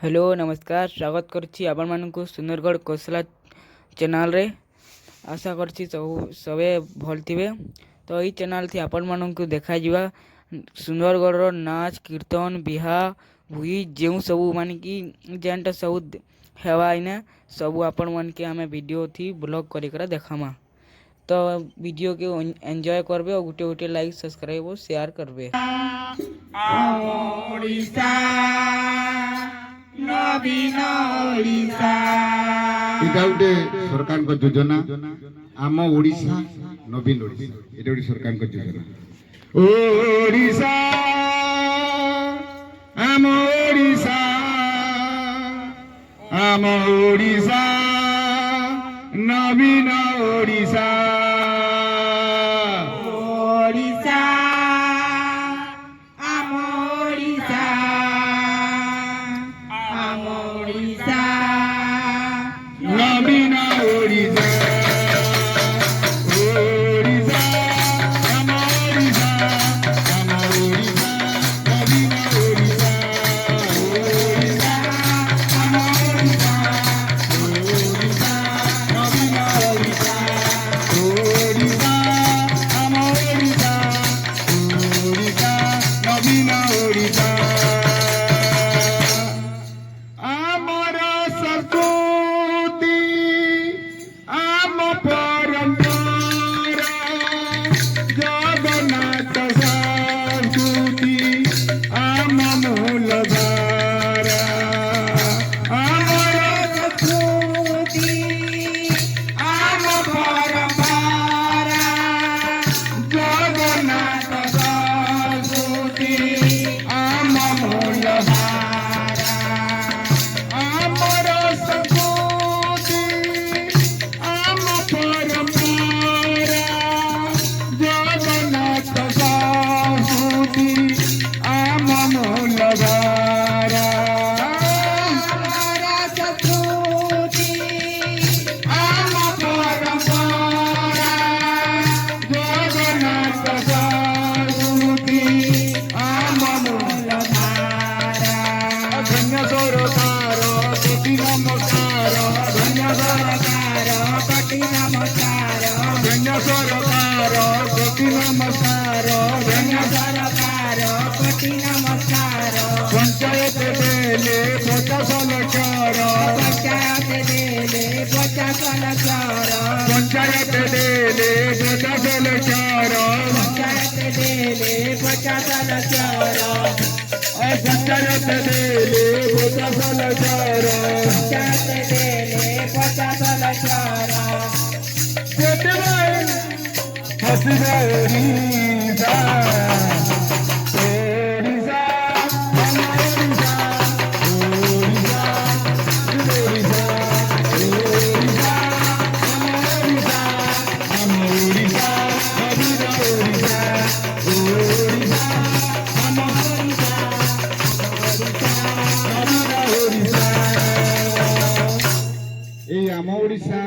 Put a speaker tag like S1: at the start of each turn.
S1: Hello नमस्कार स्वागत करुच्ची आपण मानक सुंदरगढ़ कौशला चैनल रे। आशा करछि सबे भल थिबे। तो यही चैनल थी आपण मानक देखा जिबा सुंदरगढ़ रो नाच कीर्तन बिहा भुई जेउ सबू मान कि जेनटा सब हेवा इने सबू आपण मन के हमें वीडियो थी ब्लॉग करी कर देखामा। तो वीडियो के एंजॉय करबे और गुटे गुटे लाइक सब्सक्राइब और शेयर करबे।
S2: नवीन ओडिशा इटा उटे सरकार को योजना आम ओडिशा नवीन ओडिशा इटा उटे सरकार को योजना ओडिशा आम ओडिशा नवीन ओडिशा ओडिशा आम ओडिशा नवीन ओडिशा ओडिशा आम ओडिशा नवीन ओडिशा ओडिशा आम ओडिशा नवीन ओडिशा ओडिशा आम ओडिशा नवीन ओडिशा पंचायत देले 50 लक्षर पंचायत देले 50 लक्षर पंचायत देले 50 लक्षर पंचायत देले 50 लक्षर पंचायत देले 50 लक्षर पंचायत देले 50 लक्षर हसी